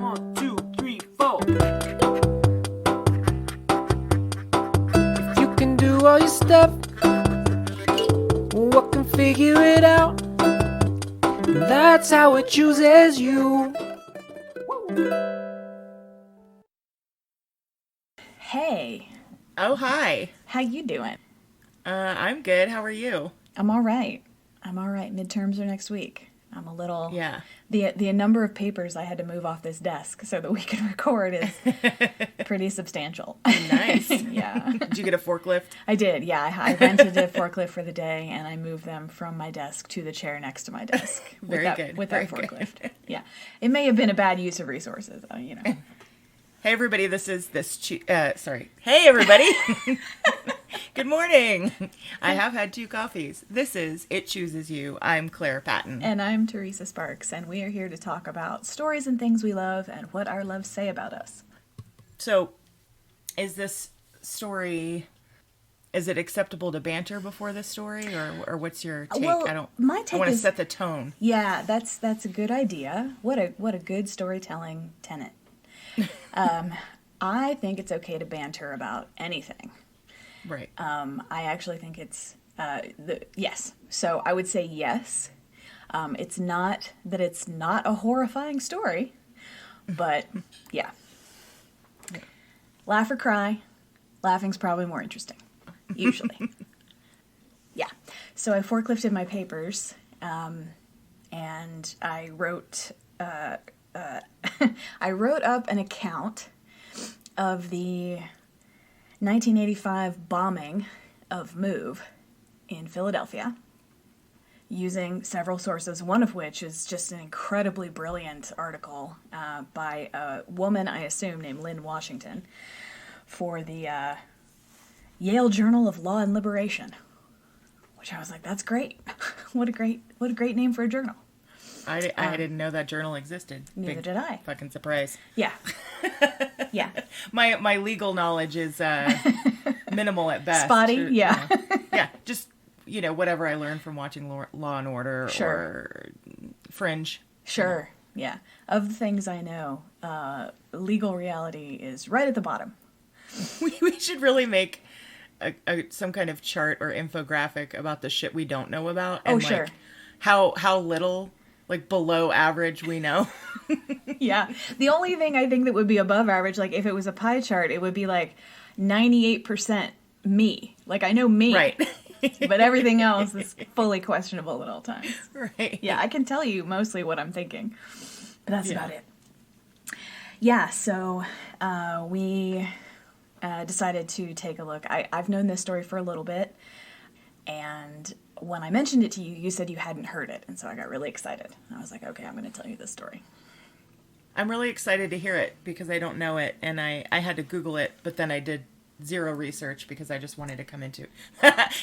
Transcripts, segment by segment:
1, 2, 3, 4. If you can do all your stuff, what can figure it out? That's how it chooses you. Hey, Oh, hi. how you doing? I'm good. How are you? I'm all right. Midterms are next week. I'm a little... Yeah. The number of papers I had to move off this desk so that we can record is pretty substantial. Nice. Yeah. Did you get a forklift? I did, yeah. I rented a forklift for the day, and I moved them from my desk to the chair next to my desk. Very good. With Very that good. forklift. Yeah. It may have been a bad use of resources, you know. Hey, everybody. Sorry. Hey, everybody. Good morning. I have had 2 coffees. This is It Chooses You. I'm Claire Patton. And I'm Teresa Sparks, and we are here to talk about stories and things we love and what our loves say about us. So, is this story... Is it acceptable to banter before this story, or what's your take? Well, my take I want to is- set the tone. Yeah, that's a good idea. What a good storytelling tenet. I think it's okay to banter about anything. Right. I actually think it's yes. So I would say yes. It's not that it's not a horrifying story, but yeah. Laugh or cry. Laughing's probably more interesting, usually. Yeah. So I forklifted my papers, and I wrote I wrote up an account of the 1985 bombing of Move in Philadelphia using several sources, one of which is just an incredibly brilliant article by a woman, I assume, named Lynn Washington for the Yale Journal of Law and Liberation, which I was like, that's great. What a great name for a journal. I didn't know that journal existed. Neither did I. Fucking surprise. Yeah. Yeah. My legal knowledge is minimal at best. Spotty, Or, yeah. Yeah, just, whatever I learned from watching Law and Order Sure. or Fringe. Sure. Yeah. Of the things I know, legal reality is right at the bottom. We should really make some kind of chart or infographic about the shit we don't know about. Oh, And sure. How little, below average we know. Yeah. The only thing I think that would be above average, like if it was a pie chart, it would be like 98% me. Like I know me. Right. But everything else is fully questionable at all times. Right. Yeah, I can tell you mostly what I'm thinking. But that's Yeah. about it. Yeah, so we decided to take a look. I've known this story for a little bit, and when I mentioned it to you, you said you hadn't heard it, and so I got really excited. I was like, okay, I'm going to tell you this story. I'm really excited to hear it because I don't know it, and I had to Google it, but then I did zero research because I just wanted to come into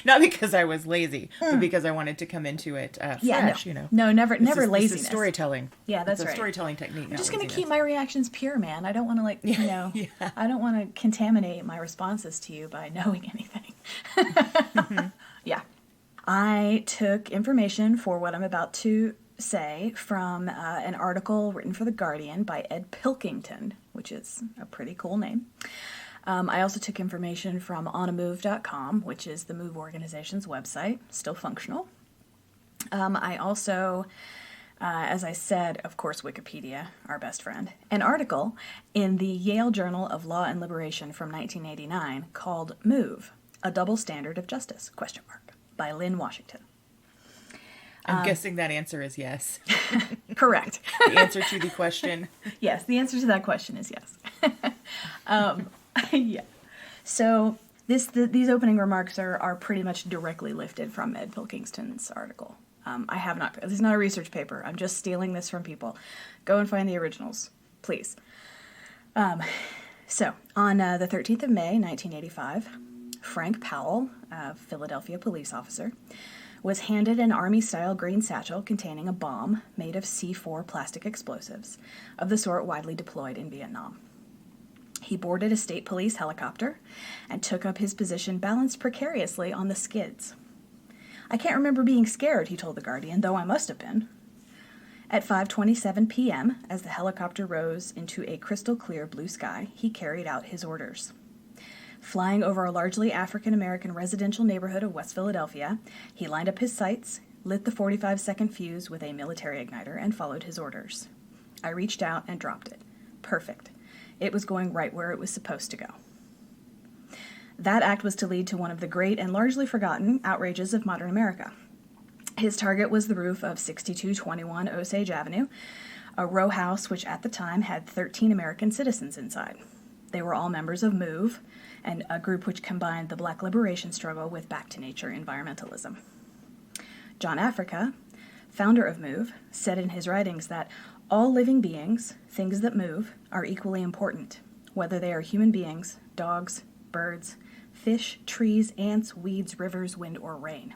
not because I was lazy, but because I wanted to come into it fresh, No, never This laziness. is storytelling. Yeah, that's It's a right. storytelling technique. I'm just going to keep my reactions pure, man. I don't want to, Yeah. I don't want to contaminate my responses to you by knowing anything. Yeah. I took information for what I'm about to say from an article written for The Guardian by Ed Pilkington, which is a pretty cool name. I also took information from onamove.com, which is the Move organization's website, still functional. I also, as I said, of course, Wikipedia, our best friend, an article in the Yale Journal of Law and Liberation from 1989 called Move, A Double Standard of Justice, ? By Lynn Washington. I'm guessing that answer is yes. Correct. The answer to the question. Yes, the answer to that question is yes. Yeah. So these opening remarks are pretty much directly lifted from Ed Pilkington's article. I have not. This is not a research paper. I'm just stealing this from people. Go and find the originals, please. So on the 13th of May, 1985, Frank Powell, a Philadelphia police officer, was handed an Army-style green satchel containing a bomb made of C4 plastic explosives, of the sort widely deployed in Vietnam. He boarded a state police helicopter and took up his position balanced precariously on the skids. I can't remember being scared, he told The Guardian, though I must have been. At 5:27 p.m., as the helicopter rose into a crystal clear blue sky, he carried out his orders. Flying over a largely African-American residential neighborhood of West Philadelphia, he lined up his sights, lit the 45-second fuse with a military igniter, and followed his orders. I reached out and dropped it. Perfect. It was going right where it was supposed to go. That act was to lead to one of the great and largely forgotten outrages of modern America. His target was the roof of 6221 Osage Avenue, a row house which at the time had 13 American citizens inside. They were all members of MOVE, and a group which combined the Black liberation struggle with back-to-nature environmentalism. John Africa, founder of MOVE, said in his writings that all living beings, things that move, are equally important, whether they are human beings, dogs, birds, fish, trees, ants, weeds, rivers, wind, or rain.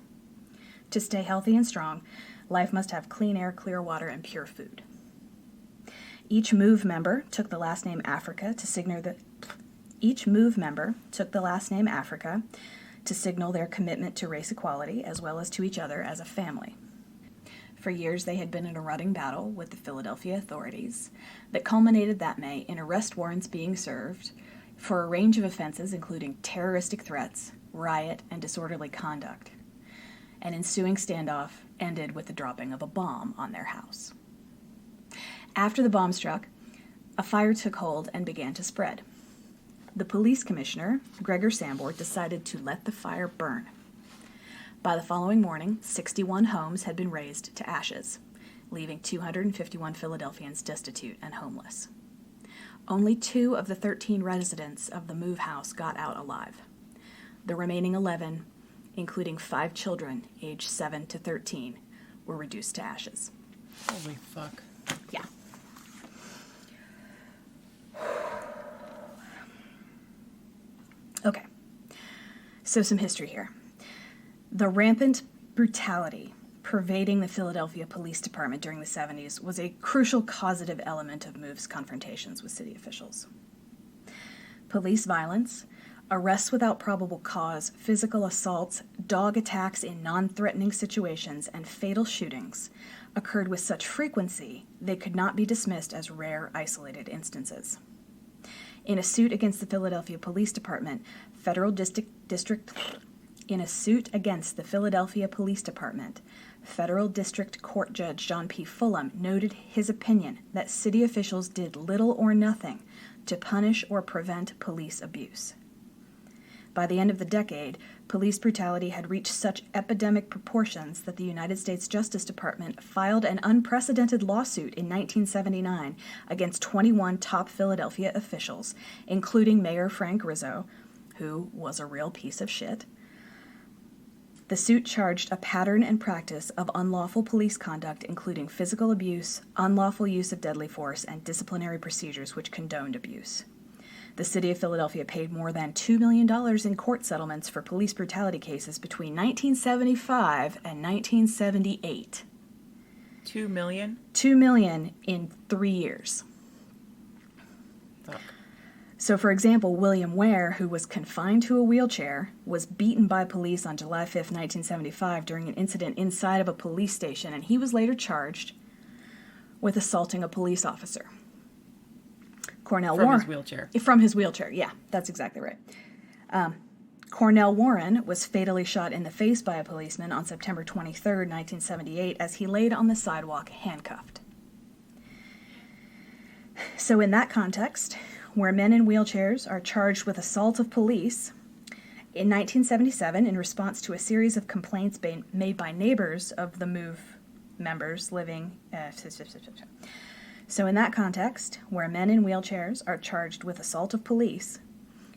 To stay healthy and strong, life must have clean air, clear water, and pure food. Each MOVE member took the last name Africa to signal their commitment to race equality as well as to each other as a family. For years, they had been in a running battle with the Philadelphia authorities that culminated that May in arrest warrants being served for a range of offenses including terroristic threats, riot, and disorderly conduct. An ensuing standoff ended with the dropping of a bomb on their house. After the bomb struck, a fire took hold and began to spread. The police commissioner, Gregor Sambor, decided to let the fire burn. By the following morning, 61 homes had been razed to ashes, leaving 251 Philadelphians destitute and homeless. Only 2 of the 13 residents of the MOVE house got out alive. The remaining 11, including 5 children aged 7 to 13, were reduced to ashes. Holy fuck. Yeah. Okay, so some history here. The rampant brutality pervading the Philadelphia Police Department during the 70s was a crucial causative element of MOVE's confrontations with city officials. Police violence, arrests without probable cause, physical assaults, dog attacks in non-threatening situations, and fatal shootings occurred with such frequency they could not be dismissed as rare, isolated instances. In a suit against the Philadelphia Police Department, Federal District Court Judge John P. Fulham noted his opinion that city officials did little or nothing to punish or prevent police abuse. By the end of the decade, police brutality had reached such epidemic proportions that the United States Justice Department filed an unprecedented lawsuit in 1979 against 21 top Philadelphia officials, including Mayor Frank Rizzo, who was a real piece of shit. The suit charged a pattern and practice of unlawful police conduct, including physical abuse, unlawful use of deadly force, and disciplinary procedures which condoned abuse. The city of Philadelphia paid more than $2 million in court settlements for police brutality cases between 1975 and 1978. $2 million? $2 million in 3 years. Fuck. So, for example, William Ware, who was confined to a wheelchair, was beaten by police on July 5th, 1975 during an incident inside of a police station, and he was later charged with assaulting a police officer. Cornell From Warren, his wheelchair. From his wheelchair, yeah, that's exactly right. Cornell Warren was fatally shot in the face by a policeman on September 23rd, 1978, as he laid on the sidewalk handcuffed. So in that context, where men in wheelchairs are charged with assault of police, in 1977, in response to a series of complaints made by neighbors of the MOVE members living... So in that context, where men in wheelchairs are charged with assault of police,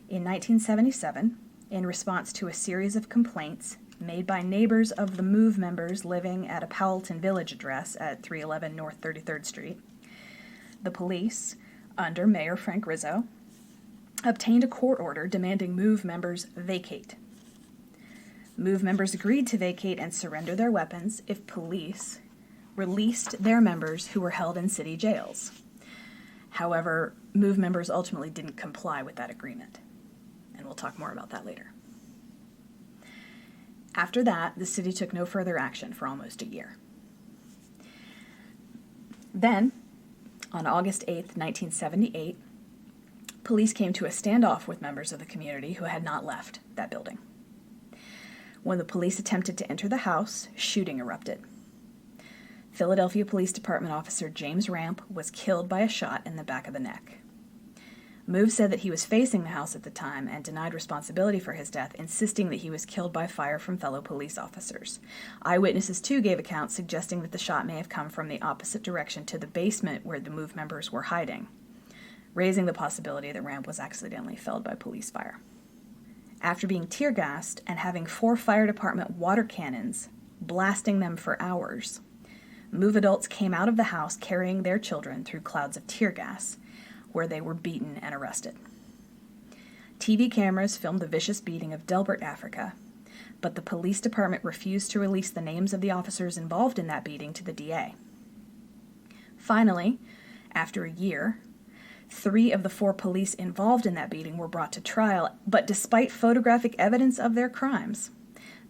in 1977, in response to a series of complaints made by neighbors of the MOVE members living at a Powelton Village address at 311 North 33rd Street, the police, under Mayor Frank Rizzo, obtained a court order demanding MOVE members vacate. MOVE members agreed to vacate and surrender their weapons if police released their members who were held in city jails. However, MOVE members ultimately didn't comply with that agreement, and we'll talk more about that later. After that, the city took no further action for almost a year. Then, on August 8th, 1978, police came to a standoff with members of the community who had not left that building. When the police attempted to enter the house, shooting erupted. Philadelphia Police Department officer James Ramp was killed by a shot in the back of the neck. Move said that he was facing the house at the time and denied responsibility for his death, insisting that he was killed by fire from fellow police officers. Eyewitnesses, too, gave accounts suggesting that the shot may have come from the opposite direction to the basement where the Move members were hiding, raising the possibility that Ramp was accidentally felled by police fire. After being tear-gassed and having 4 fire department water cannons blasting them for hours, Move adults came out of the house carrying their children through clouds of tear gas, where they were beaten and arrested. TV cameras filmed the vicious beating of Delbert, Africa, but the police department refused to release the names of the officers involved in that beating to the DA. Finally, after a year, 3 of the 4 police involved in that beating were brought to trial, but despite photographic evidence of their crimes,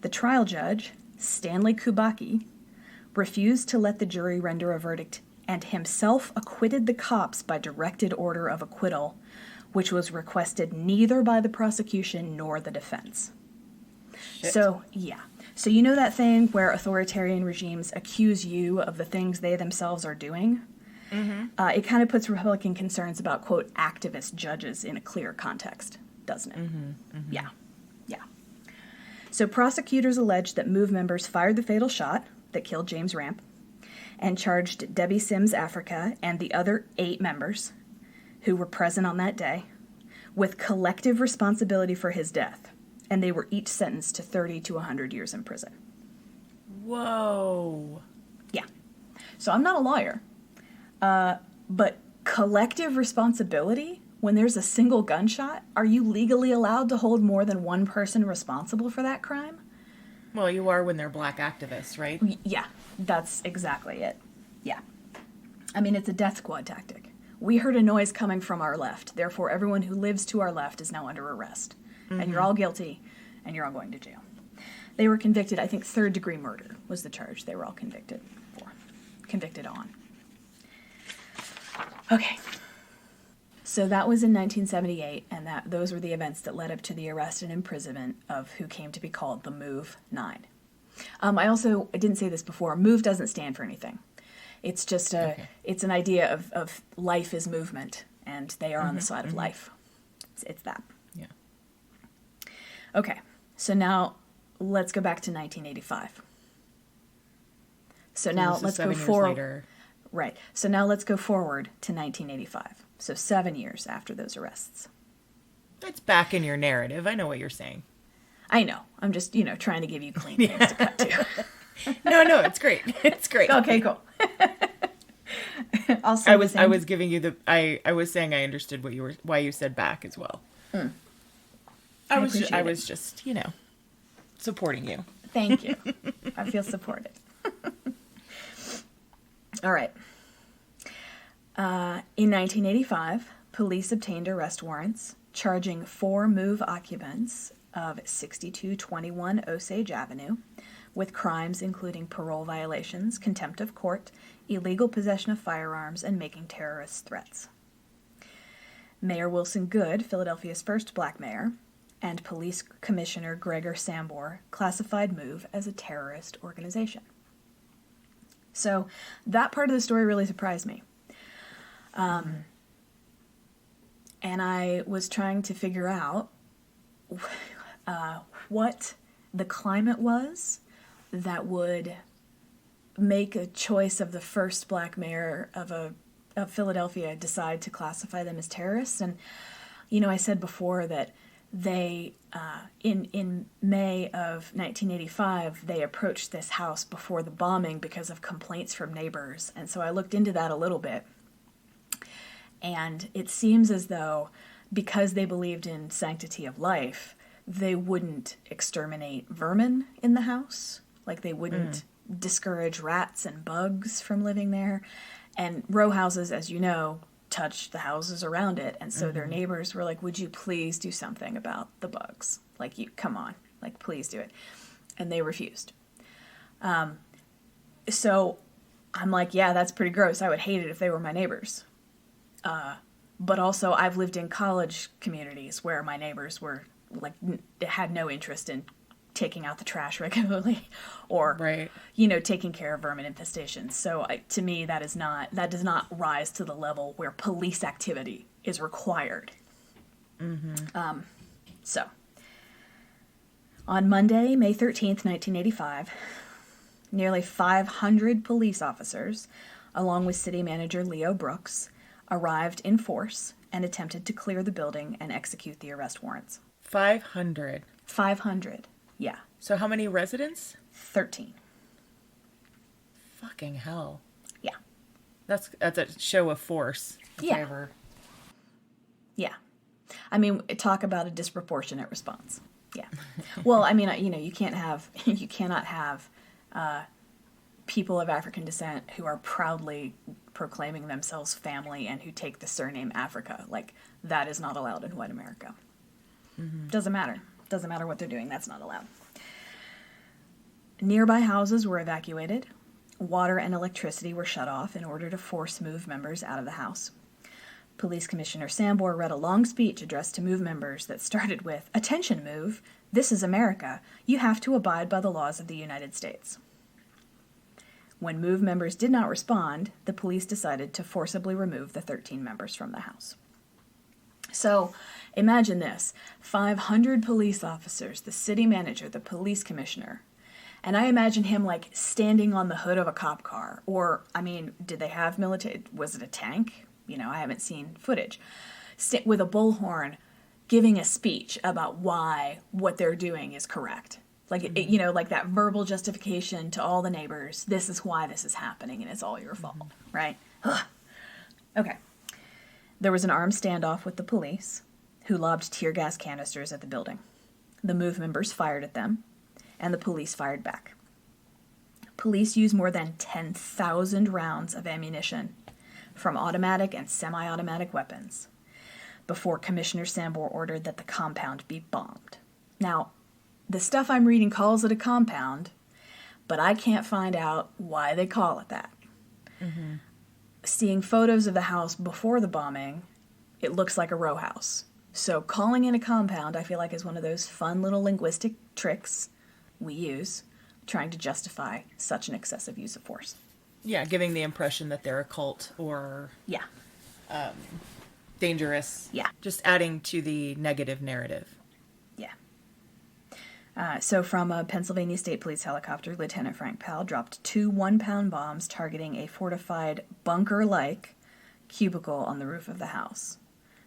the trial judge, Stanley Kubacki, refused to let the jury render a verdict and himself acquitted the cops by directed order of acquittal, which was requested neither by the prosecution nor the defense. Shit. So you know that thing where authoritarian regimes accuse you of the things they themselves are doing? Mm-hmm. It kind of puts Republican concerns about, quote, activist judges in a clear context, doesn't it? Mm-hmm. Mm-hmm. Yeah. So prosecutors alleged that Move members fired the fatal shot that killed James Ramp, and charged Debbie Sims Africa and the other 8 members who were present on that day with collective responsibility for his death, and they were each sentenced to 30 to 100 years in prison. Whoa. Yeah. So I'm not a lawyer, but collective responsibility, when there's a single gunshot, are you legally allowed to hold more than one person responsible for that crime? Well, you are when they're black activists, right? Yeah, that's exactly it. Yeah. I mean, it's a death squad tactic. We heard a noise coming from our left, therefore everyone who lives to our left is now under arrest. Mm-hmm. And you're all guilty, and you're all going to jail. They were convicted, I think 3rd-degree murder was the charge they were all convicted on. Okay. So that was in 1978, and those were the events that led up to the arrest and imprisonment of who came to be called the Move 9. I didn't say this before, Move doesn't stand for anything. It's just it's an idea of life is movement, and they are on the side of life. It's that. Yeah. Okay, so now let's go back to 1985. So now let's go forward. Right. So now let's go forward to 1985. So 7 years after those arrests. It's back in your narrative. I know what you're saying. I know. I'm just, trying to give you clean things to cut to. No, it's great. It's great. Okay, cool. I was giving you I was saying I understood why you said back as well. Mm. I was just, supporting you. Thank you. I feel supported. All right. In 1985, police obtained arrest warrants charging 4 Move occupants of 6221 Osage Avenue with crimes including parole violations, contempt of court, illegal possession of firearms, and making terrorist threats. Mayor Wilson Goode, Philadelphia's first black mayor, and Police Commissioner Gregor Sambor classified Move as a terrorist organization. So that part of the story really surprised me. And I was trying to figure out what the climate was that would make a choice of the first black mayor of Philadelphia decide to classify them as terrorists. And, I said before that they, in May of 1985, they approached this house before the bombing because of complaints from neighbors. And so I looked into that a little bit. And it seems as though, because they believed in sanctity of life, they wouldn't exterminate vermin in the house. Like, they wouldn't discourage rats and bugs from living there. And row houses, as you know, touch the houses around it. And so their neighbors were like, would you please do something about the bugs? Like, come on. Like, please do it. And they refused. So I'm like, yeah, that's pretty gross. I would hate it if they were my neighbors. But also, I've lived in college communities where my neighbors were like had no interest in taking out the trash regularly, or Right. taking care of vermin infestations. So to me, that does not rise to the level where police activity is required. So on Monday, May 13th, 1985, nearly 500 police officers, along with city manager Leo Brooks, arrived in force and attempted to clear the building and execute the arrest warrants. 500. 500. Yeah. So how many residents? 13. Fucking hell. Yeah. That's a show of force. if Yeah. I ever- Yeah. I mean, talk about a disproportionate response. Yeah. Well, I mean, you cannot have people of African descent who are proudly proclaiming themselves family and who take the surname Africa. Like, that is not allowed in white America. Doesn't matter. Doesn't matter what they're doing. That's not allowed. Nearby houses were evacuated. Water and electricity were shut off in order to force MOVE members out of the house. Police Commissioner Sambor read a long speech addressed to MOVE members that started with, "Attention, MOVE. This is America. You have to abide by the laws of the United States." When MOVE members did not respond, the police decided to forcibly remove the 13 members from the house. So, imagine this. 500 police officers, the city manager, the police commissioner. And I imagine him, like, standing on the hood of a cop car. Or, I mean, did they have military? Was it a tank? I haven't seen footage. With a bullhorn, giving a speech about why what they're doing is correct. Like, like that verbal justification to all the neighbors. This is why this is happening, and it's all your fault, right? Ugh. Okay. There was an armed standoff with the police, who lobbed tear gas canisters at the building. The MOVE members fired at them, and the police fired back. Police used more than 10,000 rounds of ammunition from automatic and semi-automatic weapons before Commissioner Sambor ordered that the compound be bombed. Now, the stuff I'm reading calls it a compound, but I can't find out why they call it that. Seeing photos of the house before the bombing, it looks like a row house. So calling it a compound, I feel like, is one of those fun little linguistic tricks we use, trying to justify such an excessive use of force. Yeah, giving the impression that they're a cult or Yeah. dangerous. Yeah. Just adding to the negative narrative. Yeah. So from a Pennsylvania State Police helicopter, Lieutenant Frank Powell dropped 2 one-pound bombs targeting a fortified bunker-like cubicle on the roof of the house.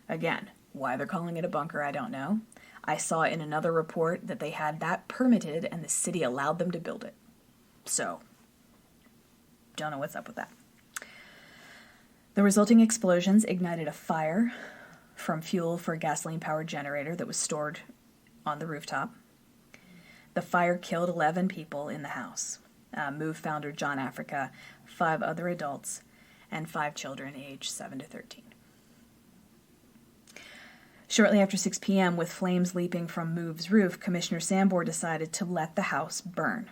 Again, why they're calling it a bunker, I don't know. I saw in another report that they had that permitted and the city allowed them to build it. So, don't know what's up with that. The resulting explosions ignited a fire from fuel for a gasoline-powered generator that was stored on the rooftop. The fire killed 11 people in the house. MOVE founder John Africa, 5 other adults, and 5 children aged 7 to 13. Shortly after 6 p.m., with flames leaping from MOVE's roof, Commissioner Sambor decided to let the house burn,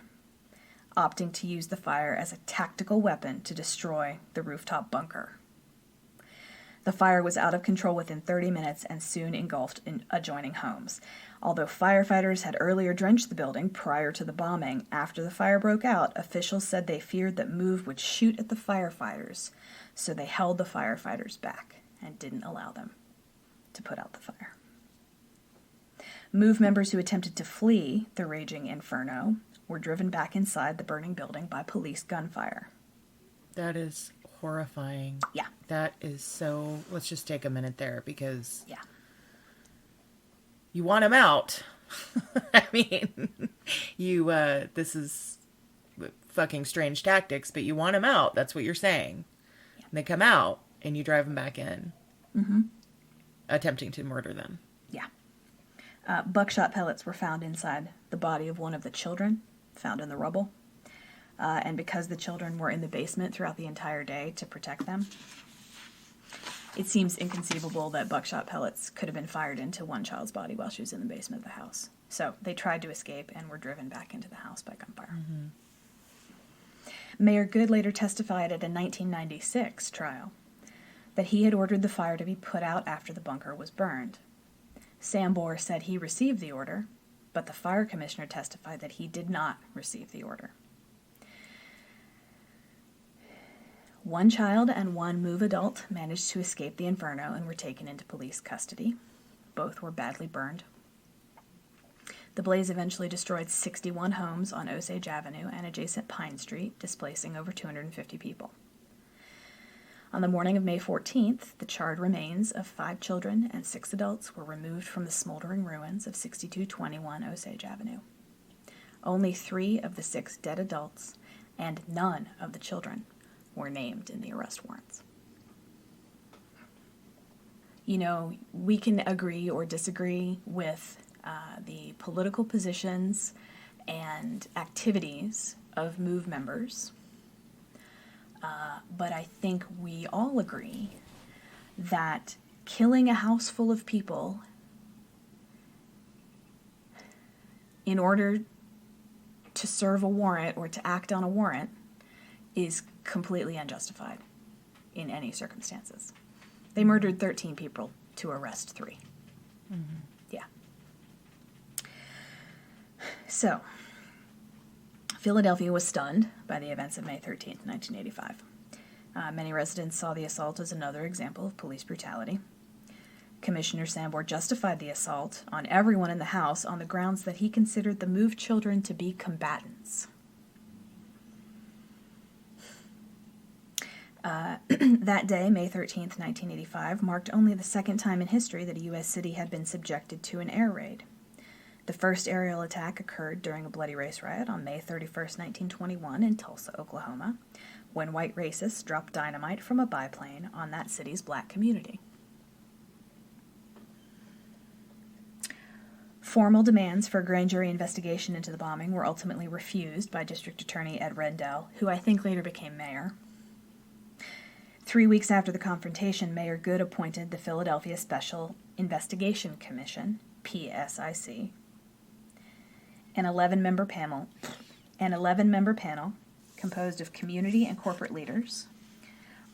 opting to use the fire as a tactical weapon to destroy the rooftop bunker. The fire was out of control within 30 minutes and soon engulfed in adjoining homes. Although firefighters had earlier drenched the building prior to the bombing, after the fire broke out, officials said they feared that MOVE would shoot at the firefighters, so they held the firefighters back and didn't allow them to put out the fire. MOVE members who attempted to flee the raging inferno were driven back inside the burning building by police gunfire. That is horrifying. Yeah. That is so... Let's just take a minute there because... Yeah. You want them out. I mean, this is fucking strange tactics, but you want them out. That's what you're saying. Yeah. And they come out and you drive them back in. Attempting to murder them. Yeah. Buckshot pellets were found inside the body of one of the children, found in the rubble. And because the children were in the basement throughout the entire day to protect them, it seems inconceivable that buckshot pellets could have been fired into one child's body while she was in the basement of the house. So they tried to escape and were driven back into the house by gunfire. Mayor Good later testified at a 1996 trial that he had ordered the fire to be put out after the bunker was burned. Sambor said he received the order, but the fire commissioner testified that he did not receive the order. One child and one MOVE adult managed to escape the inferno and were taken into police custody. Both were badly burned. The blaze eventually destroyed 61 homes on Osage Avenue and adjacent Pine Street, displacing over 250 people. On the morning of May 14th, the charred remains of 5 children and 6 adults were removed from the smoldering ruins of 6221 Osage Avenue. Only 3 of the 6 dead adults and none of the children were named in the arrest warrants. You know, we can agree or disagree with the political positions and activities of MOVE members, but I think we all agree that killing a house full of people in order to serve a warrant or to act on a warrant is completely unjustified in any circumstances. They murdered 13 people to arrest 3. Mm-hmm. Yeah. So, Philadelphia was stunned by the events of May 13th, 1985. Many residents saw the assault as another example of police brutality. Commissioner Sambor justified the assault on everyone in the house on the grounds that he considered the MOVE children to be combatants. That day, May 13th, 1985, marked only the second time in history that a U.S. city had been subjected to an air raid. The first aerial attack occurred during a bloody race riot on May 31st, 1921 in Tulsa, Oklahoma, when white racists dropped dynamite from a biplane on that city's black community. Formal demands for a grand jury investigation into the bombing were ultimately refused by District Attorney Ed Rendell, who I think later became mayor. 3 weeks after the confrontation, Mayor Good appointed the Philadelphia Special Investigation Commission, PSIC, an 11-member panel composed of community and corporate leaders,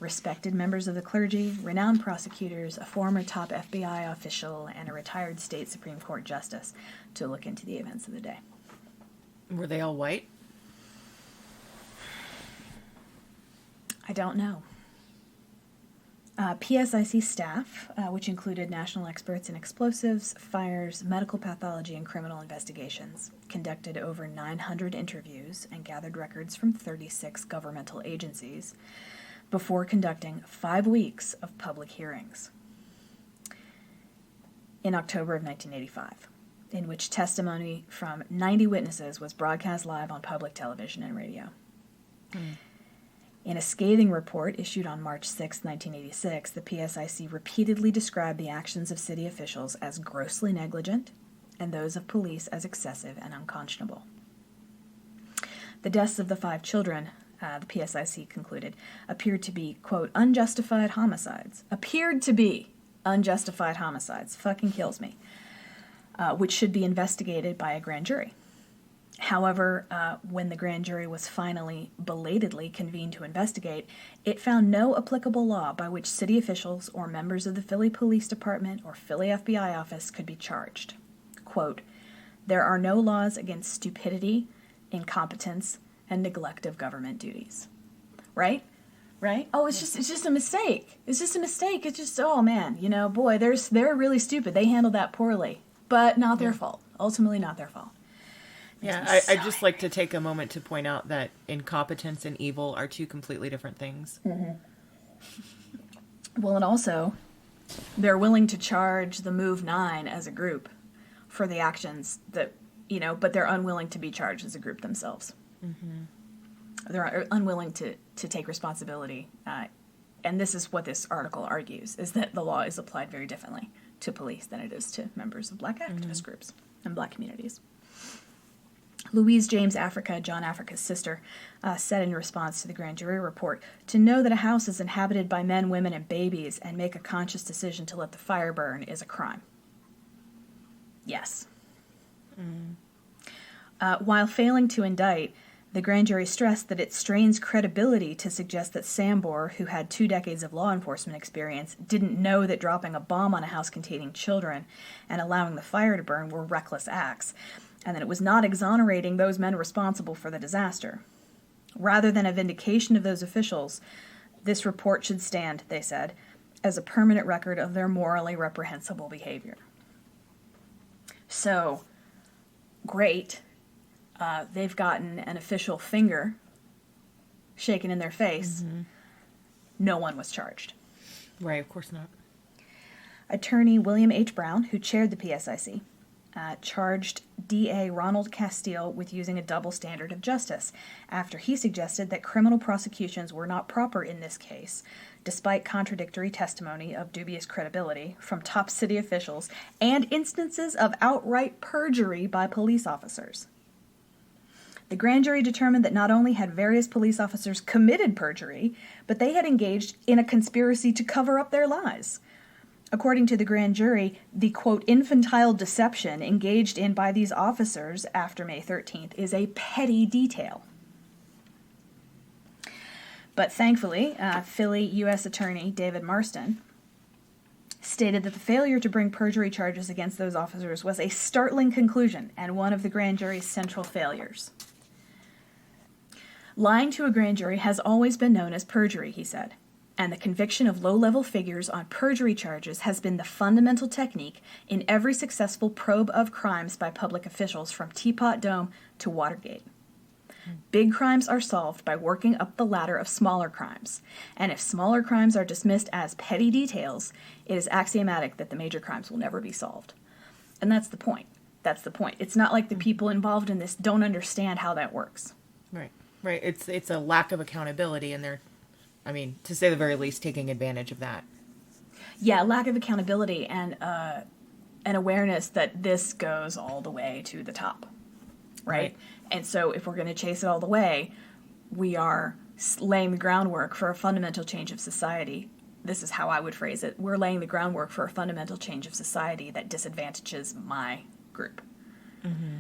respected members of the clergy, renowned prosecutors, a former top FBI official, and a retired state Supreme Court justice to look into the events of the day. Were they all white? I don't know. PSIC staff, which included national experts in explosives, fires, medical pathology, and criminal investigations, conducted over 900 interviews and gathered records from 36 governmental agencies before conducting 5 weeks of public hearings in October of 1985, in which testimony from 90 witnesses was broadcast live on public television and radio. In a scathing report issued on March 6, 1986, the PSIC repeatedly described the actions of city officials as grossly negligent and those of police as excessive and unconscionable. The deaths of the 5 children, the PSIC concluded, appeared to be, quote, unjustified homicides. Appeared to be unjustified homicides. Fucking kills me. Which should be investigated by a grand jury. However, when the grand jury was finally belatedly convened to investigate, it found no applicable law by which city officials or members of the Philly Police Department or Philly FBI office could be charged. Quote, there are no laws against stupidity, incompetence, and neglect of government duties. Right? Right? Oh, it's just a mistake. It's just a mistake. It's just, oh man, you know, boy, they're really stupid. They handled that poorly. But not their fault. Ultimately not their fault. Yeah, I'd just like to take a moment to point out that incompetence and evil are 2 completely different things. Mm-hmm. Well, and also, they're willing to charge the MOVE 9 as a group for the actions that, you know, but they're unwilling to be charged as a group themselves. Mm-hmm. They're unwilling to take responsibility. And this is what this article argues, is that the law is applied very differently to police than it is to members of black activist groups and black communities. Louise James Africa, John Africa's sister, said in response to the grand jury report, to know that a house is inhabited by men, women, and babies and make a conscious decision to let the fire burn is a crime. Yes. While failing to indict, The grand jury stressed that it strains credibility to suggest that Sambor, who had 2 decades of law enforcement experience, didn't know that dropping a bomb on a house containing children and allowing the fire to burn were reckless acts, and that it was not exonerating those men responsible for the disaster. Rather than a vindication of those officials, this report should stand, they said, as a permanent record of their morally reprehensible behavior. So, great. They've gotten an official finger shaken in their face. Mm-hmm. No one was charged. Right, of course not. Attorney William H. Brown, who chaired the PSIC, charged D.A. Ronald Castile with using a double standard of justice after he suggested that criminal prosecutions were not proper in this case, despite contradictory testimony of dubious credibility from top city officials and instances of outright perjury by police officers. The grand jury determined that not only had various police officers committed perjury, but they had engaged in a conspiracy to cover up their lies. According to the grand jury, the, quote, infantile deception engaged in by these officers after May 13th is a petty detail. But thankfully, Philly U.S. Attorney David Marston stated that the failure to bring perjury charges against those officers was a startling conclusion and one of the grand jury's central failures. Lying to a grand jury has always been known as perjury, he said, and the conviction of low-level figures on perjury charges has been the fundamental technique in every successful probe of crimes by public officials from Teapot Dome to Watergate. Big crimes are solved by working up the ladder of smaller crimes, and if smaller crimes are dismissed as petty details, it is axiomatic that the major crimes will never be solved. And that's the point. That's the point. It's not like the people involved in this don't understand how that works. Right. Right. It's a lack of accountability, and they're, I mean, to say the very least, taking advantage of that. Yeah, lack of accountability and an awareness that this goes all the way to the top, right? And so if we're going to chase it all the way, we are laying the groundwork for a fundamental change of society. This is how I would phrase it. We're laying the groundwork for a fundamental change of society that disadvantages my group. Mm-hmm.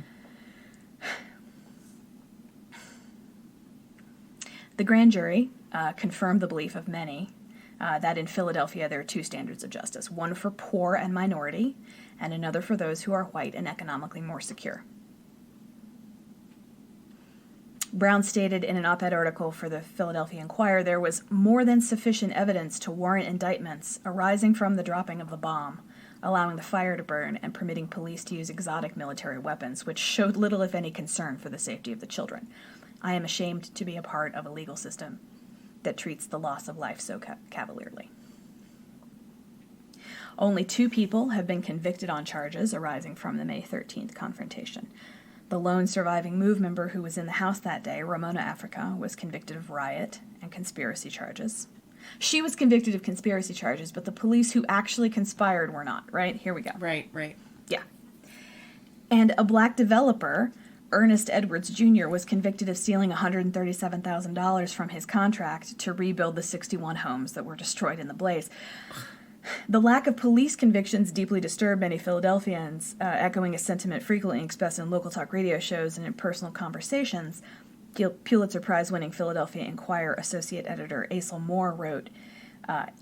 The grand jury confirmed the belief of many that in Philadelphia there are 2 standards of justice, one for poor and minority, and another for those who are white and economically more secure. Brown stated in an op-ed article for the Philadelphia Inquirer there was more than sufficient evidence to warrant indictments arising from the dropping of the bomb, allowing the fire to burn, and permitting police to use exotic military weapons, which showed little if any concern for the safety of the children. I am ashamed to be a part of a legal system that treats the loss of life so cavalierly. Only 2 people have been convicted on charges arising from the May 13th confrontation. The lone surviving MOVE member who was in the house that day, Ramona Africa, was convicted of riot and conspiracy charges. She was convicted of conspiracy charges, but the police who actually conspired were not, right? Here we go. Right. Yeah. And a black developer, Ernest Edwards Jr., was convicted of stealing $137,000 from his contract to rebuild the 61 homes that were destroyed in the blaze. The lack of police convictions deeply disturbed many Philadelphians, echoing a sentiment frequently expressed in local talk radio shows and in personal conversations. Pulitzer Prize-winning Philadelphia Inquirer associate editor Asel Moore wrote,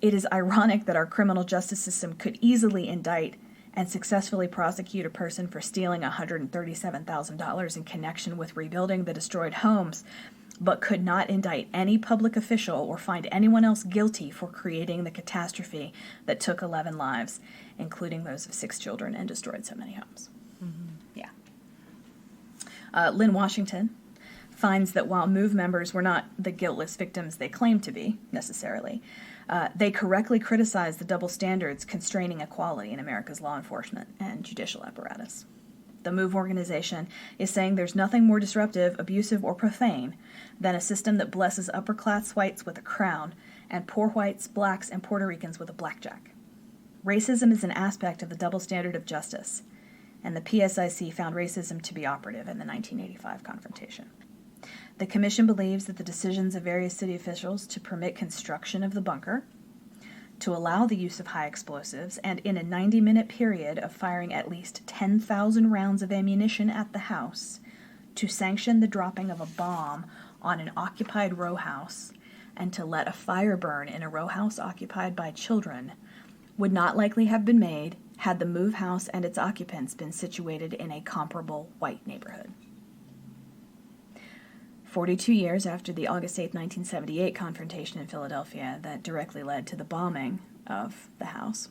"It is ironic that our criminal justice system could easily indict and successfully prosecute a person for stealing $137,000 in connection with rebuilding the destroyed homes, but could not indict any public official or find anyone else guilty for creating the catastrophe that took 11 lives, including those of 6 children, and destroyed so many homes." Mm-hmm. Yeah. Lynn Washington finds that while MOVE members were not the guiltless victims they claimed to be, necessarily, they correctly criticized the double standards constraining equality in America's law enforcement and judicial apparatus. The MOVE organization is saying there's nothing more disruptive, abusive, or profane than a system that blesses upper-class whites with a crown and poor whites, blacks, and Puerto Ricans with a blackjack. Racism is an aspect of the double standard of justice, and the PSIC found racism to be operative in the 1985 confrontation. The commission believes that the decisions of various city officials to permit construction of the bunker, to allow the use of high explosives, and in a 90-minute period of firing at least 10,000 rounds of ammunition at the house, to sanction the dropping of a bomb on an occupied row house and to let a fire burn in a row house occupied by children would not likely have been made had the move house and its occupants been situated in a comparable white neighborhood. 42 years after the August 8, 1978 confrontation in Philadelphia that directly led to the bombing of the house,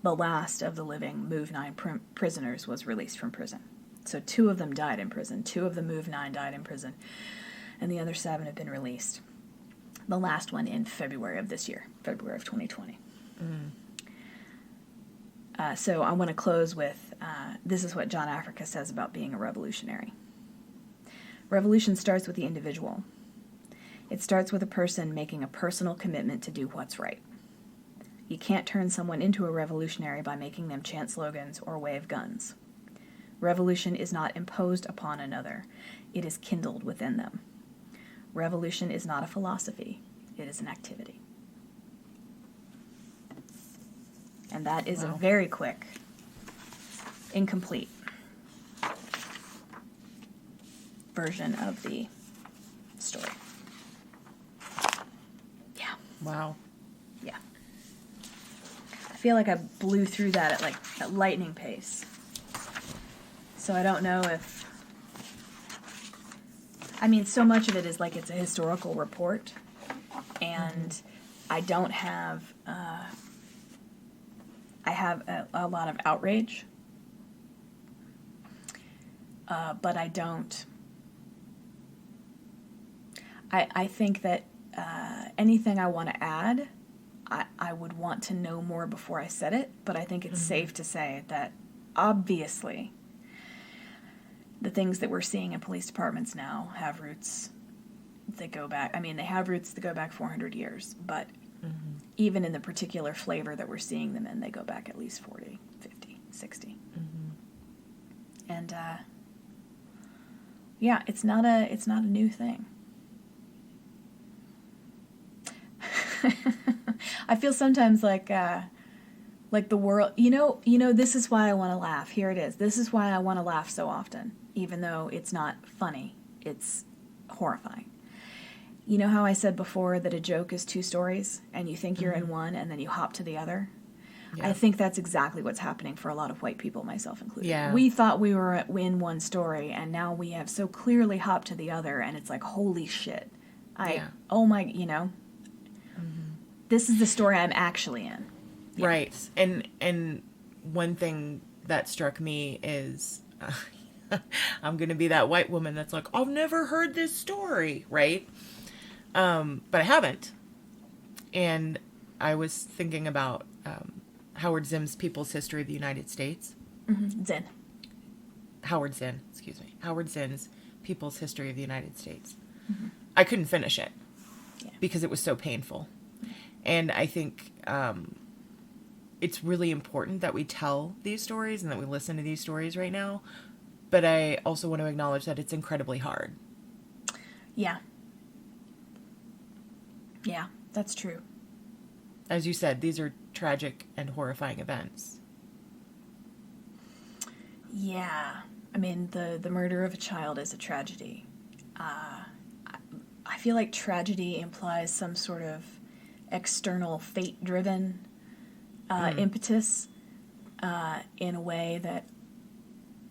the last of the living Move 9 prisoners was released from prison. So 2 of them died in prison. 2 of the Move 9 died in prison, and the other 7 have been released. The last one in February of this year, February of 2020. So I want to close with, this is what John Africa says about being a revolutionary. Revolution starts with the individual. It starts with a person making a personal commitment to do what's right. You can't turn someone into a revolutionary by making them chant slogans or wave guns. Revolution is not imposed upon another. It is kindled within them. Revolution is not a philosophy. It is an activity. And that is a very quick, incomplete version of the story. Yeah. Wow. Yeah. I feel like I blew through that at lightning pace. So I don't know if... I mean, so much of it is like it's a historical report, and I don't have... I have a lot of outrage, but I don't... I think that anything I want to add, I would want to know more before I said it, but I think it's safe to say that obviously the things that we're seeing in police departments now have roots that go back, I mean, they have roots that go back 400 years, but even in the particular flavor that we're seeing them in, they go back at least 40, 50, 60. And, yeah, it's not a new thing. I feel sometimes like the world, you know, this is why I want to laugh. Here it is. This is why I want to laugh so often, even though it's not funny. It's horrifying. You know how I said before that a joke is 2 stories, and you think you're in one, and then you hop to the other? Yeah. I think that's exactly what's happening for a lot of white people, myself included. Yeah. We thought we were in one story, and now we have so clearly hopped to the other, and it's like, holy shit. Oh my, you know, this is the story I'm actually in. Yeah. Right. And one thing that struck me is I'm going to be that white woman that's like, I've never heard this story, right? But I haven't. And I was thinking about Howard Zinn's People's History of the United States. Zinn. Howard Zinn, excuse me. Howard Zinn's People's History of the United States. I couldn't finish it because it was so painful. And I think it's really important that we tell these stories and that we listen to these stories right now. But I also want to acknowledge that it's incredibly hard. Yeah. Yeah, that's true. As you said, these are tragic and horrifying events. Yeah. I mean, the murder of a child is a tragedy. I feel like tragedy implies some sort of external fate-driven impetus in a way that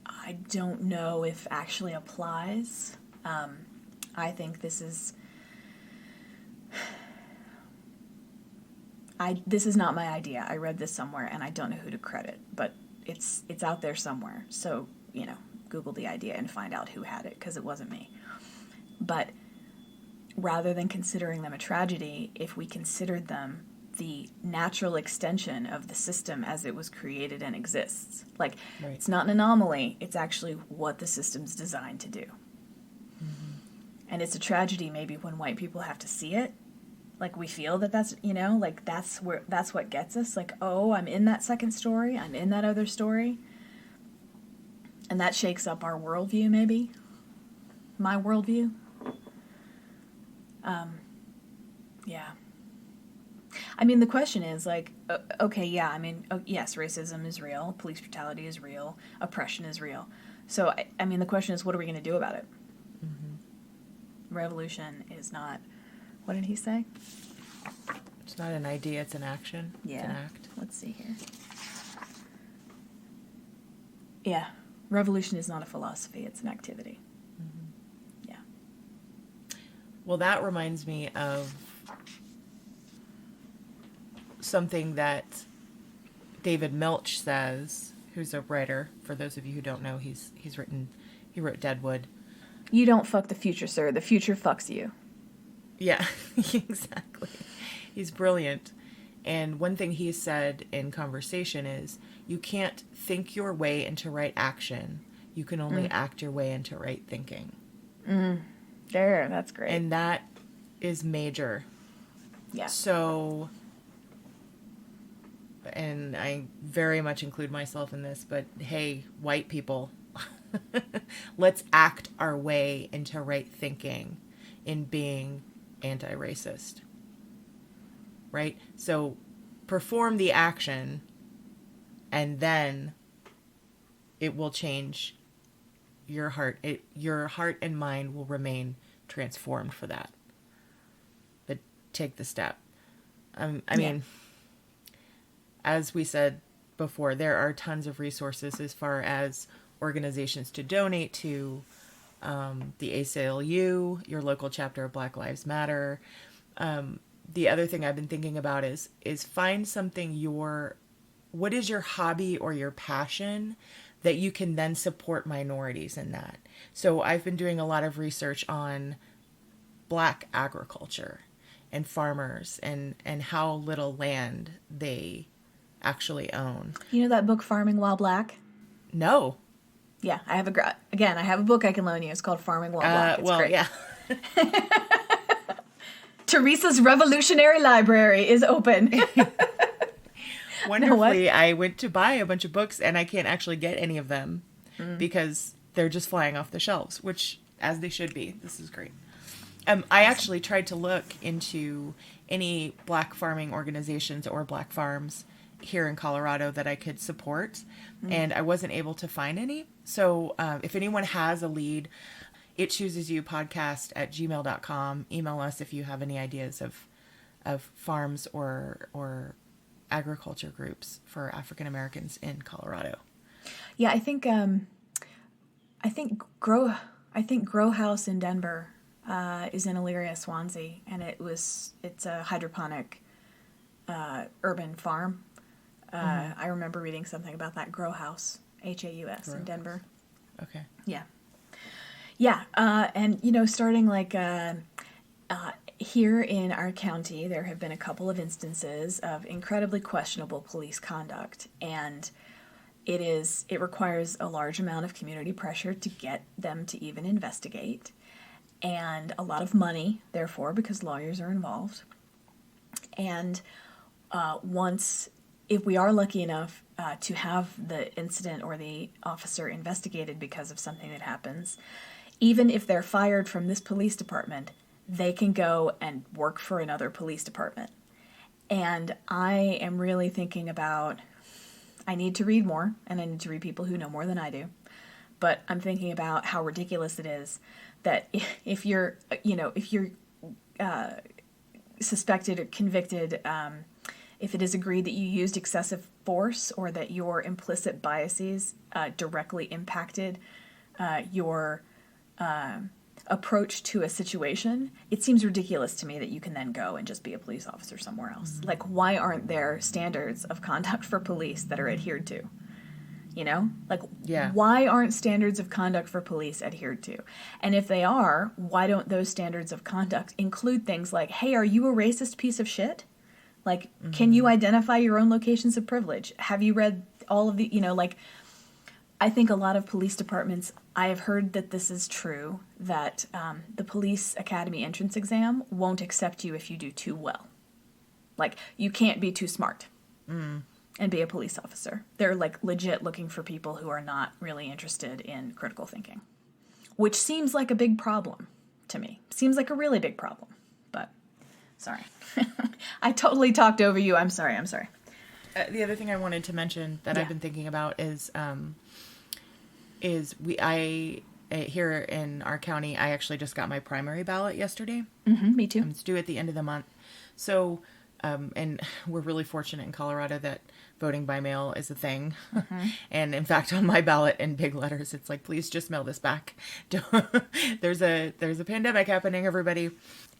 I don't know if actually applies. I think this is... this is not my idea. I read this somewhere, and I don't know who to credit, but it's out there somewhere. So, you know, Google the idea and find out who had it, because it wasn't me. But rather than considering them a tragedy, if we considered them the natural extension of the system as it was created and exists. Like, It's not an anomaly. It's actually what the system's designed to do. And it's a tragedy maybe when white people have to see it. Like, we feel that's, you know, like, that's what gets us. Like, oh, I'm in that second story. I'm in that other story. And that shakes up our worldview, maybe. My worldview. Yeah. I mean, the question is, like, okay, yeah, I mean, yes, racism is real. Police brutality is real. Oppression is real. So, I mean, the question is, what are we going to do about it? revolution is not, what did he say? It's not an idea, it's an action. Yeah. It's an act. Let's see here. Yeah. Revolution is not a philosophy, it's an activity. Yeah. Well, that reminds me of something that David Milch says, who's a writer. For those of you who don't know, he wrote Deadwood. You don't fuck the future, sir. The future fucks you. Yeah, exactly. He's brilliant. And one thing he said in conversation is, you can't think your way into right action. You can only act your way into right thinking. There, that's great. And that is major. Yeah. So, and I very much include myself in this, but hey, white people, let's act our way into right thinking in being anti-racist. Right? So perform the action and then it will change your heart. Your heart and mind will remain transformed for that. But take the step. I mean, as we said before, there are tons of resources as far as organizations to donate to, the ACLU, your local chapter of Black Lives Matter. The other thing I've been thinking about is find something what is your hobby or your passion that you can then support minorities in that. So I've been doing a lot of research on Black agriculture and farmers and how little land they actually own. You know that book, Farming While Black? No. Yeah, I have a book I can loan you. It's called Farming While Black. It's great. Yeah. Teresa's Revolutionary Library is open. Wonderfully, I went to buy a bunch of books and I can't actually get any of them because they're just flying off the shelves, which, as they should be. This is great. I actually tried to look into any Black farming organizations or Black farms here in Colorado that I could support, and I wasn't able to find any. So if anyone has a lead, itchoosesyoupodcast@gmail.com. Email us if you have any ideas of farms or agriculture groups for African Americans in Colorado. Yeah, I think Grow House in Denver is in Elyria, Swansea, and it's a hydroponic urban farm. I remember reading something about that Grow House, Haus in Denver. Okay. Yeah. Yeah, and starting like here in our county, there have been a couple of instances of incredibly questionable police conduct, and it requires a large amount of community pressure to get them to even investigate, and a lot of money, therefore, because lawyers are involved. And if we are lucky enough to have the incident or the officer investigated because of something that happens, even if they're fired from this police department, they can go and work for another police department. And I am really thinking about, I need to read more, and I need to read people who know more than I do. But I'm thinking about how ridiculous it is that if you're suspected or convicted, if it is agreed that you used excessive force or that your implicit biases directly impacted your approach to a situation, it seems ridiculous to me that you can then go and just be a police officer somewhere else. Mm-hmm. Like, why aren't there standards of conduct for police that are adhered to? Why aren't standards of conduct for police adhered to? And if they are, why don't those standards of conduct include things like, hey, are you a racist piece of shit? Like, can you identify your own locations of privilege? Have you read all of the, I think a lot of police departments, I have heard that this is true, that the police academy entrance exam won't accept you if you do too well. Like, you can't be too smart and be a police officer. They're, like, legit looking for people who are not really interested in critical thinking, which seems like a big problem to me. Seems like a really big problem, but sorry. I totally talked over you. I'm sorry. The other thing I wanted to mention that I've been thinking about is I here in our county, I actually just got my primary ballot yesterday. Me too. It's due at the end of the month. So, and we're really fortunate in Colorado that voting by mail is a thing. And in fact, on my ballot in big letters, it's like, please just mail this back. There's a pandemic happening, everybody.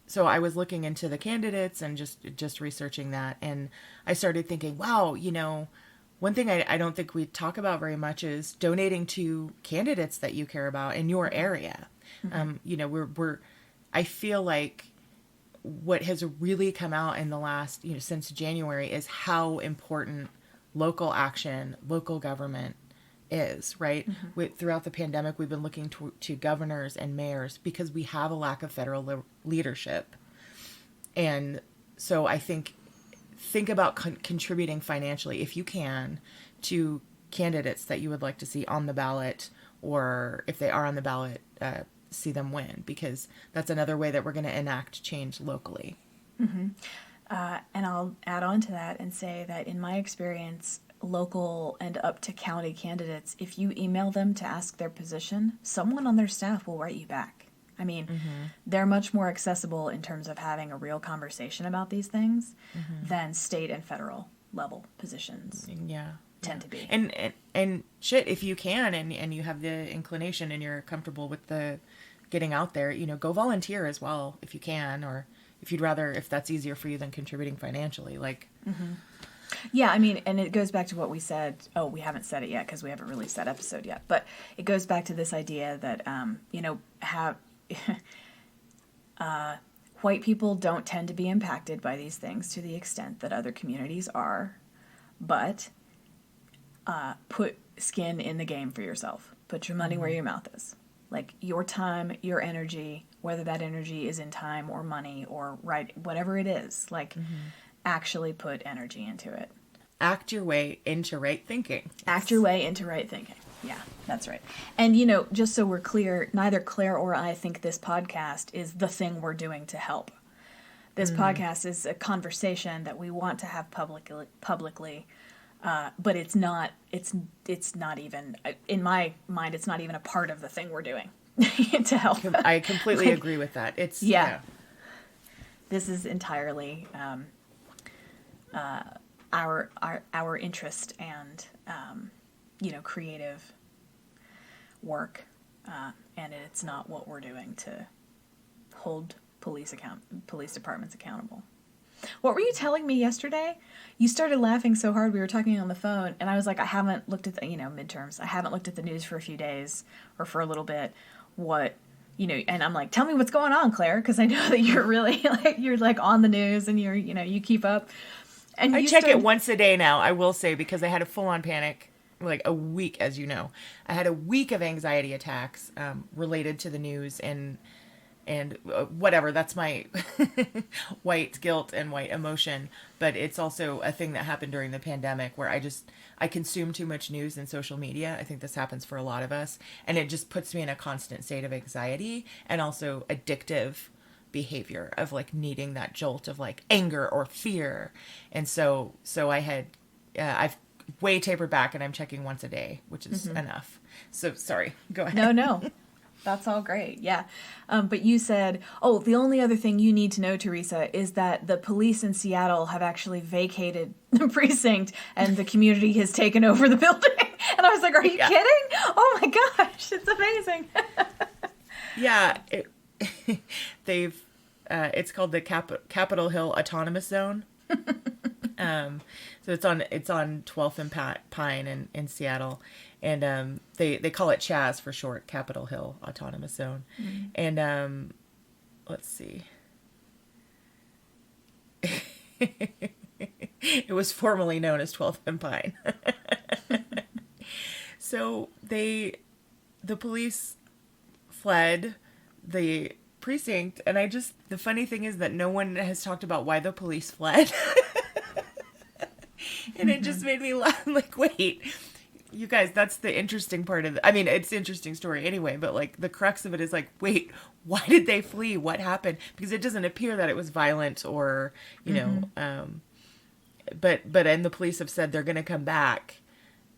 So I was looking into the candidates and just researching that. And I started thinking, wow, one thing I don't think we talk about very much is donating to candidates that you care about in your area. I feel like what has really come out in the last, since January is how important local action, local government is, right? Throughout the pandemic, we've been looking to governors and mayors because we have a lack of federal leadership. And so I think about contributing financially, if you can, to candidates that you would like to see on the ballot, or if they are on the ballot, see them win, because that's another way that we're going to enact change locally. And I'll add on to that and say that in my experience, local and up to county candidates, if you email them to ask their position, someone on their staff will write you back. I mean, they're much more accessible in terms of having a real conversation about these things than state and federal level positions tend to be. And shit, if you can and you have the inclination and you're comfortable with the getting out there, go volunteer as well if you can, or if that's easier for you than contributing financially, like. Yeah, I mean, and it goes back to what we said. Oh, we haven't said it yet because we haven't released that episode yet. But it goes back to this idea that, white people don't tend to be impacted by these things to the extent that other communities are. But put skin in the game for yourself. Put your money where your mouth is. Like your time, your energy, whether that energy is in time or money or whatever it is, like actually put energy into it. Act your way into right thinking. Act your way into right thinking. Yeah, that's right. And, just so we're clear, neither Claire or I think this podcast is the thing we're doing to help. This podcast is a conversation that we want to have publicly, but it's not even, in my mind, it's not even a part of the thing we're doing to help. I completely agree with that. It's, This is entirely our interest and, creative work, and it's not what we're doing to hold police departments accountable. What were you telling me yesterday? You started laughing so hard. We were talking on the phone, and I was like, I haven't looked at the, midterms. I haven't looked at the news for a few days or for a little bit. And I'm like, tell me what's going on, Claire, because I know that you're really you're on the news and you keep up. And I check it once a day now, I will say, because I had a full-on panic, like a week, as you know. I had a week of anxiety attacks related to the news and whatever. That's my white guilt and white emotion. But it's also a thing that happened during the pandemic where I consume too much news and social media. I think this happens for a lot of us. And it just puts me in a constant state of anxiety and also addictive behavior of needing that jolt of anger or fear. And so I've way tapered back and I'm checking once a day, which is enough. So sorry, go ahead. No. That's all great. Yeah. But you said, the only other thing you need to know, Teresa, is that the police in Seattle have actually vacated the precinct and the community has taken over the building. And I was like, are you kidding? Oh my gosh, it's amazing. Yeah. It's called the Capitol Hill Autonomous Zone. So it's on 12th and Pine in Seattle. And they call it CHAZ for short, Capitol Hill Autonomous Zone. And let's see. It was formerly known as 12th and Pine. So the police fled the precinct, and the funny thing is that no one has talked about why the police fled. And it just made me laugh. Wait, you guys, that's the interesting part of it's an interesting story anyway, but the crux of it is wait, why did they flee? What happened? Because it doesn't appear that it was violent or, but the police have said they're going to come back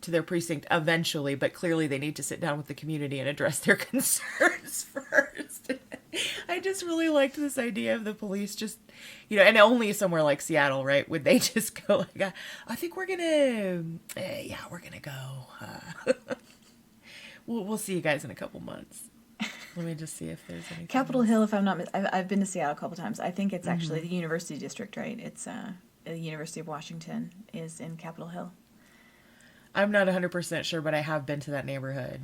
to their precinct eventually, but clearly they need to sit down with the community and address their concerns first. I just really liked this idea of the police just, and only somewhere like Seattle, right? Would they just go like, I think we're gonna, we're gonna go. We'll see you guys in a couple months. Let me just see if there's anything. Capitol Hill, if I'm not, I've been to Seattle a couple times. I think it's actually the University District, right? It's the University of Washington is in Capitol Hill. I'm not 100% sure, but I have been to that neighborhood.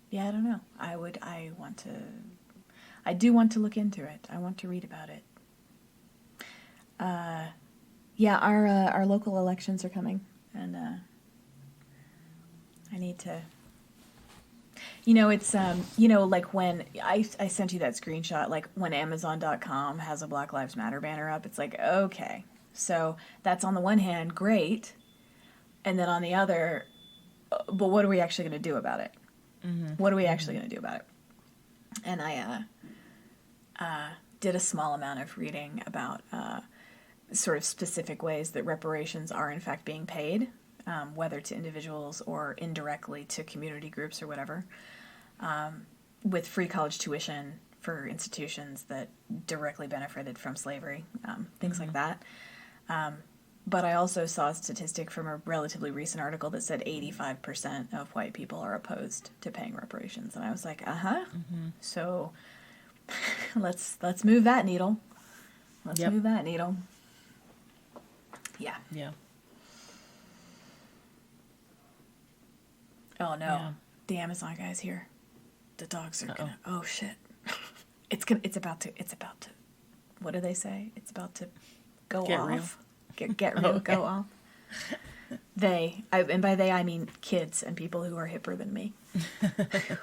Yeah, I don't know. I do want to look into it. I want to read about it. Our local elections are coming, and I need to. It's like when I sent you that screenshot, like when Amazon.com has a Black Lives Matter banner up, it's like, okay, so that's on the one hand great, and then on the other, but what are we actually going to do about it? What are we actually going to do about it? And I did a small amount of reading about sort of specific ways that reparations are in fact being paid, whether to individuals or indirectly to community groups or whatever, with free college tuition for institutions that directly benefited from slavery, things like that. But I also saw a statistic from a relatively recent article that said 85% of white people are opposed to paying reparations. And I was like, so let's move that needle. Let's move that needle. Yeah. Yeah. Oh no. Yeah. The Amazon guy's here. The dogs are gonna, oh shit. It's about to, what do they say? It's about to go Get off. real. Get real, go off. And by they I mean kids and people who are hipper than me.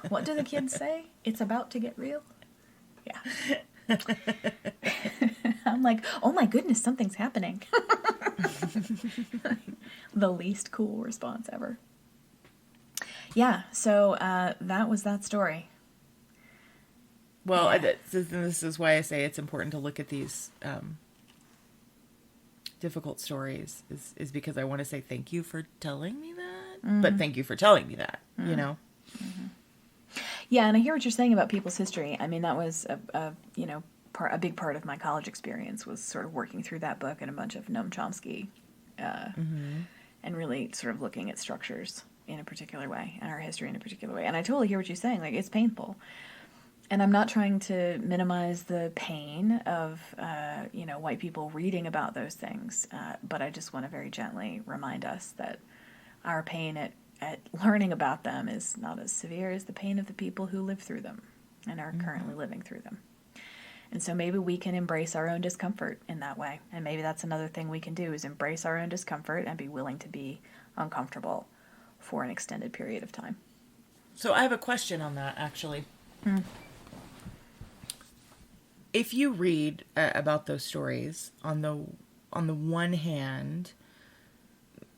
What do the kids say? It's about to get real? Yeah. I'm like, oh my goodness, something's happening. The least cool response ever. Yeah, so that was that story. Well, this is why I say it's important to look at these difficult stories, is because I want to say thank you for telling me that, but thank you for telling me that, Yeah, and I hear what you're saying about people's history. I mean, that was a big part of my college experience was sort of working through that book and a bunch of Noam Chomsky, and really sort of looking at structures in a particular way and our history in a particular way. And I totally hear what you're saying. Like, it's painful. And I'm not trying to minimize the pain of, white people reading about those things, but I just want to very gently remind us that our pain at learning about them is not as severe as the pain of the people who live through them and are currently living through them. And so maybe we can embrace our own discomfort in that way. And maybe that's another thing we can do, is embrace our own discomfort and be willing to be uncomfortable for an extended period of time. So I have a question on that, actually. If you read about those stories, on the one hand,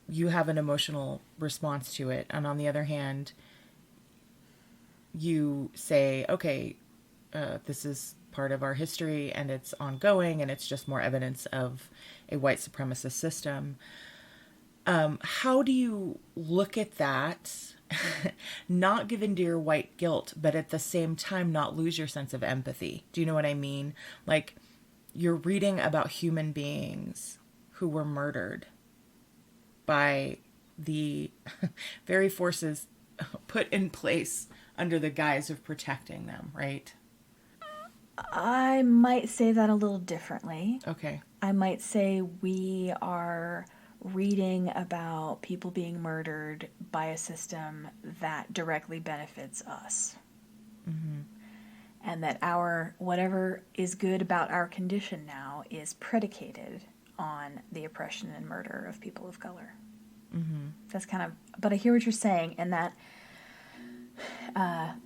you have an emotional response to it, and on the other hand, you say, okay, this is part of our history, and it's ongoing, and it's just more evidence of a white supremacist system. How do you look at that, not give into your white guilt, but at the same time not lose your sense of empathy? Do you know what I mean? Like, you're reading about human beings who were murdered by the very forces put in place under the guise of protecting them, right? I might say that a little differently. Okay. I might say we are reading about people being murdered by a system that directly benefits us. And that whatever is good about our condition now is predicated on the oppression and murder of people of color. That's kind of, but I hear what you're saying, and that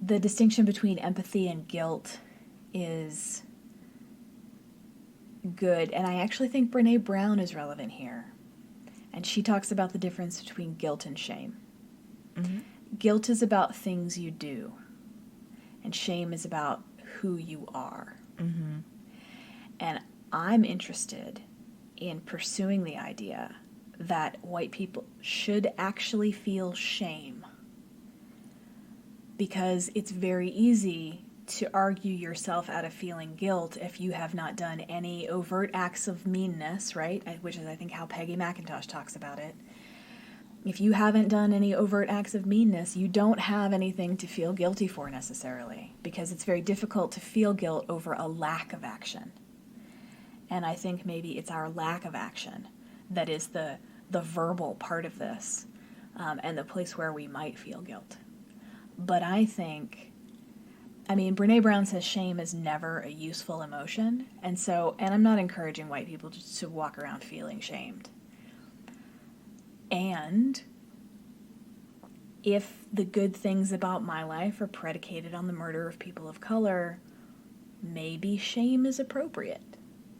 the distinction between empathy and guilt is good. And I actually think Brene Brown is relevant here. And she talks about the difference between guilt and shame. Guilt is about things you do, and shame is about who you are. And I'm interested in pursuing the idea that white people should actually feel shame, because it's very easy to argue yourself out of feeling guilt if you have not done any overt acts of meanness, right? Which is, I think, how Peggy McIntosh talks about it. If you haven't done any overt acts of meanness, you don't have anything to feel guilty for necessarily, because it's very difficult to feel guilt over a lack of action. And I think maybe it's our lack of action that is the verbal part of this, and the place where we might feel guilt. But I think, Brene Brown says shame is never a useful emotion. And I'm not encouraging white people to walk around feeling shamed. And if the good things about my life are predicated on the murder of people of color, maybe shame is appropriate.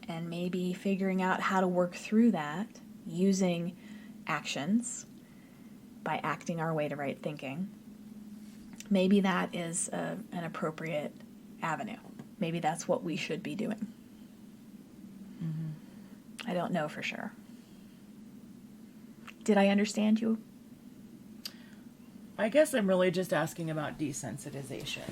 And maybe figuring out how to work through that using actions, by acting our way to right thinking, maybe that is an appropriate avenue. Maybe that's what we should be doing. Mm-hmm. I don't know for sure. Did I understand you? I guess I'm really just asking about desensitization.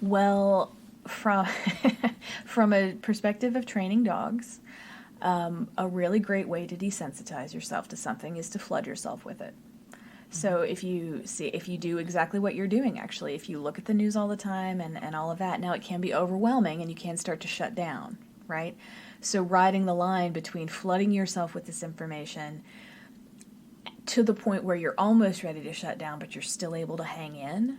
Well, from a perspective of training dogs, a really great way to desensitize yourself to something is to flood yourself with it. So if you do exactly what you're doing, actually, if you look at the news all the time and all of that, now it can be overwhelming and you can start to shut down, right? So riding the line between flooding yourself with this information to the point where you're almost ready to shut down, but you're still able to hang in,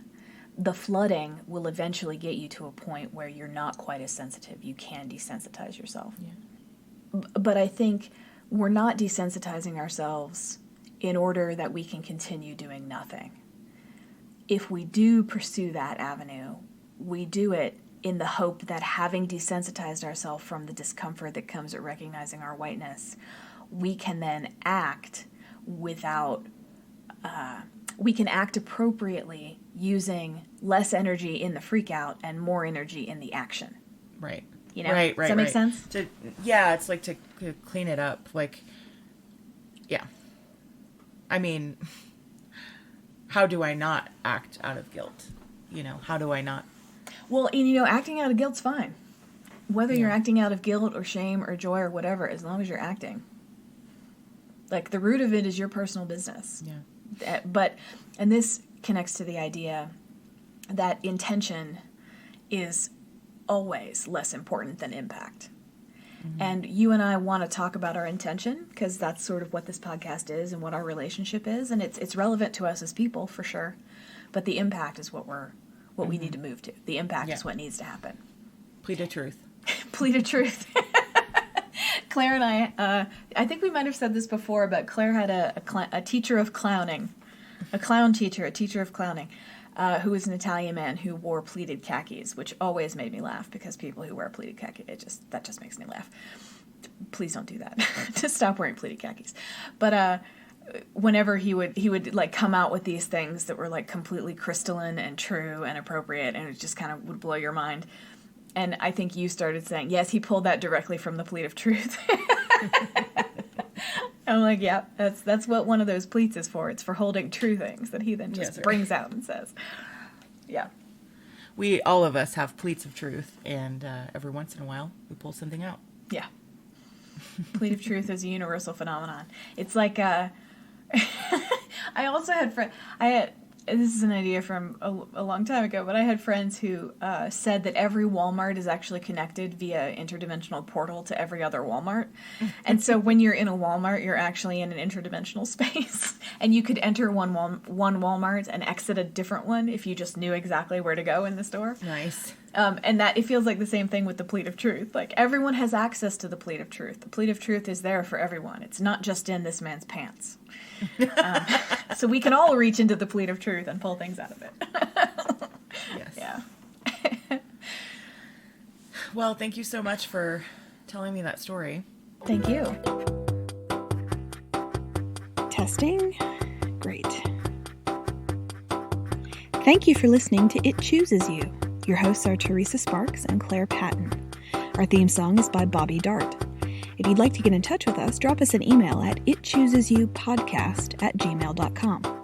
the flooding will eventually get you to a point where you're not quite as sensitive. You can desensitize yourself. Yeah. But I think we're not desensitizing ourselves in order that we can continue doing nothing. If we do pursue that avenue, we do it in the hope that, having desensitized ourselves from the discomfort that comes at recognizing our whiteness, we can then act we can act appropriately using less energy in the freak out and more energy in the action. Right. You know? Right. Does that make sense? It's like to clean it up. Like, yeah. How do I not act out of guilt? How do I not? Well, acting out of guilt's fine. Whether you're acting out of guilt or shame or joy or whatever, as long as you're acting. Like, the root of it is your personal business. Yeah. And this connects to the idea that intention is always less important than impact. Mm-hmm. And you and I want to talk about our intention, because that's sort of what this podcast is and what our relationship is, and it's relevant to us as people for sure. But the impact is what we need to move to. The impact is what needs to happen. Plead of truth. Plead of truth. Claire and I think we might have said this before, but Claire had a teacher of clowning, a clown teacher, a teacher of clowning, who was an Italian man who wore pleated khakis, which always made me laugh, because people who wear pleated khakis, that just makes me laugh. Please don't do that. Just stop wearing pleated khakis. But whenever he would like come out with these things that were like completely crystalline and true and appropriate, and it just kind of would blow your mind. And I think you started saying, yes, he pulled that directly from the pleat of truth. I'm like, yeah, that's what one of those pleats is for. It's for holding true things that he then just brings out and says. Yeah. All of us have pleats of truth, and every once in a while we pull something out. Yeah. Pleat of truth is a universal phenomenon. It's like, I also had this is an idea from a long time ago, but I had friends who said that every Walmart is actually connected via interdimensional portal to every other Walmart. And so when you're in a Walmart, you're actually in an interdimensional space. And you could enter one Walmart and exit a different one if you just knew exactly where to go in the store. Nice. And that it feels like the same thing with the pleat of truth. Like, everyone has access to the pleat of truth. The pleat of truth is there for everyone. It's not just in this man's pants. So we can all reach into the pleat of truth and pull things out of it. Yes. Yeah. Well, thank you so much for telling me that story. Thank you. Testing. Great. Thank you for listening to It Chooses You. Your hosts are Teresa Sparks and Claire Patton. Our theme song is by Bobby Dart. If you'd like to get in touch with us, drop us an email at itchoosesyoupodcast@gmail.com.